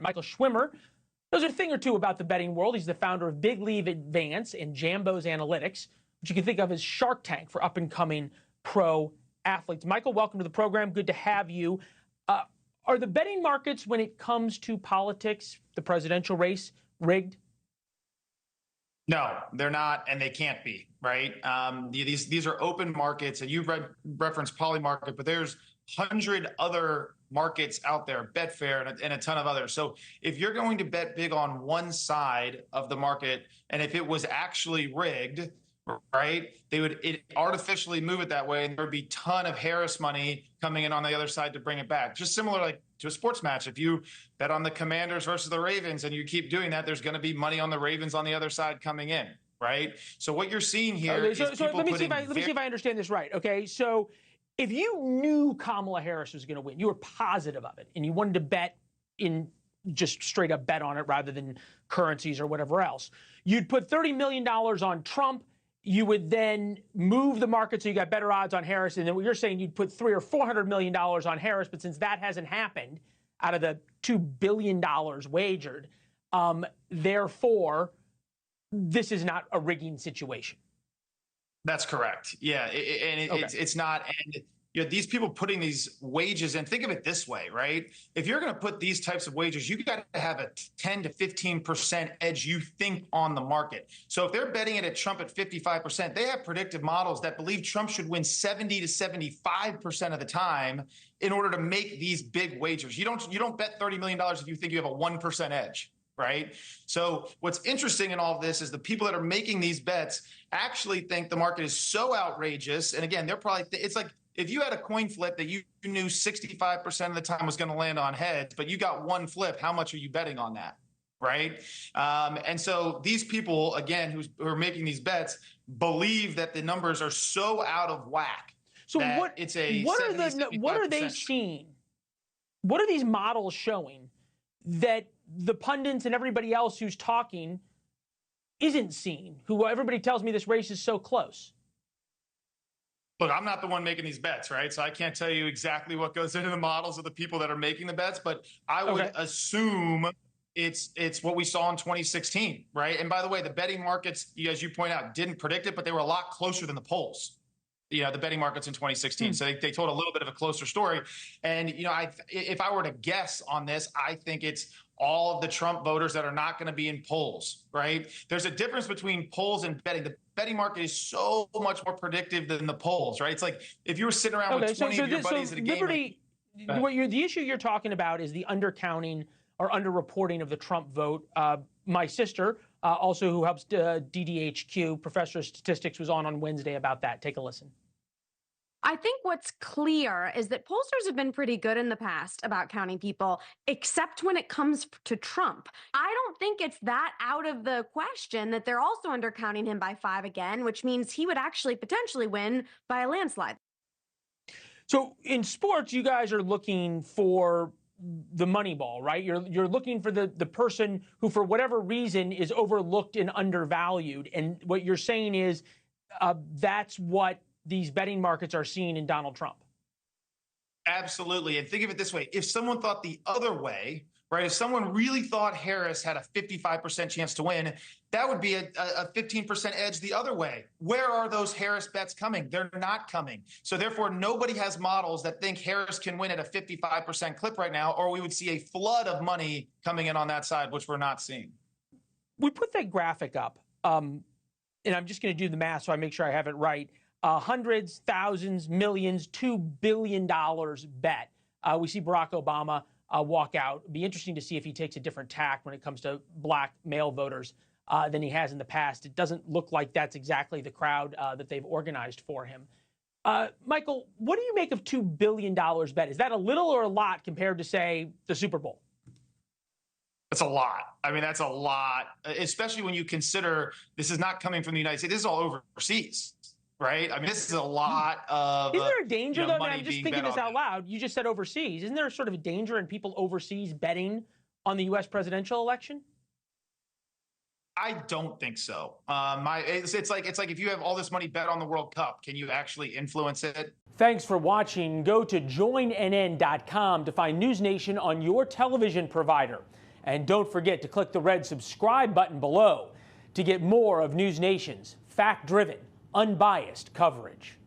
Michael Schwimer knows a thing or two about the betting world. He's the founder of Big League Advance and JAMBOS Analytics, which you can think of as Shark Tank for up-and-coming pro athletes. Michael, welcome to the program. Good to have you. Are the betting markets, when it comes to politics, the presidential race, rigged? No, they're not, and they can't be, right? These are open markets, and you've referenced Polymarket, but there's 100 other markets out there, Betfair and a ton of others. So if you're going to bet big on one side of the market, and if it was actually rigged, right, they would artificially move it that way, and there'd be a ton of Harris money coming in on the other side to bring it back. Just similar like to a sports match. If you bet on the Commanders versus the Ravens and you keep doing that, there's going to be money on the Ravens on the other side coming in, right? So what you're seeing here is people let me see if I understand this right. Okay, so if you knew Kamala Harris was going to win, you were positive of it, and you wanted to bet in just straight up bet on it rather than currencies or whatever else, you'd put $30 million on Trump. You would then move the market so you got better odds on Harris. And then what you're saying, you'd put $300 or $400 million on Harris. But since that hasn't happened out of the $2 billion wagered, therefore, this is not a rigging situation. That's correct. Yeah. It's not. And you know, these people putting these wages in, think of it this way, right? If you're going to put these types of wages, you got to have a 10 to 15% edge, you think, on the market. So if they're betting it at Trump at 55%, they have predictive models that believe Trump should win 70 to 75% of the time in order to make these big wagers. You don't bet $30 million if you think you have a 1% edge. Right. So what's interesting in all of this is the people that are making these bets actually think the market is so outrageous. And again, they're probably, it's like if you had a coin flip that you knew 65% of the time was going to land on heads, but you got one flip, how much are you betting on that? Right. And so these people, again, who are making these bets believe that the numbers are so out of whack. So what are they seeing? What are these models showing that the pundits and everybody else who's talking isn't seeing, who everybody tells me this race is so close? Look, I'm not the one making these bets, right? So I can't tell you exactly what goes into the models of the people that are making the bets, but I would assume it's what we saw in 2016, right? And by the way, the betting markets, as you point out, didn't predict it, but they were a lot closer than the polls. You know, the betting markets in 2016. So they told a little bit of a closer story. And, you know, if I were to guess on this, I think it's all of the Trump voters that are not going to be in polls, right? There's a difference between polls and betting. The betting market is so much more predictive than the polls, right? It's like if you were sitting around with 20 of your buddies at a game. The issue you're talking about is the undercounting or underreporting of the Trump vote. My sister, also who helps DDHQ, professor of statistics, was on Wednesday about that. Take a listen. I think what's clear is that pollsters have been pretty good in the past about counting people, except when it comes to Trump. I don't think it's that out of the question that they're also undercounting him by 5 again, which means he would actually potentially win by a landslide. So in sports, you guys are looking for the money ball, right? You're looking for the person who, for whatever reason, is overlooked and undervalued. And what you're saying is that's what these betting markets are seeing in Donald Trump. Absolutely. And think of it this way. If someone thought the other way, right, if someone really thought Harris had a 55% chance to win, that would be a 15% edge the other way. Where are those Harris bets coming? They're not coming. So therefore, nobody has models that think Harris can win at a 55% clip right now, or we would see a flood of money coming in on that side, which we're not seeing. We put that graphic up, and I'm just going to do the math so I make sure I have it right. Hundreds, thousands, millions, $2 billion bet. We see Barack Obama walk out. It'd be interesting to see if he takes a different tack when it comes to black male voters than he has in the past. It doesn't look like that's exactly the crowd that they've organized for him. Michael, what do you make of $2 billion bet? Is that a little or a lot compared to, say, the Super Bowl? That's a lot. I mean, that's a lot, especially when you consider this is not coming from the United States. This is all overseas. Right? I mean, this is a lot of. Isn't there a danger, though? I'm just thinking this out loud. You just said overseas. Isn't there sort of a danger in people overseas betting on the U.S. presidential election? I don't think so. It's like if you have all this money bet on the World Cup, can you actually influence it? Thanks for watching. Go to joinnn.com to find NewsNation on your television provider. And don't forget to click the red subscribe button below to get more of NewsNation's fact-driven, unbiased coverage.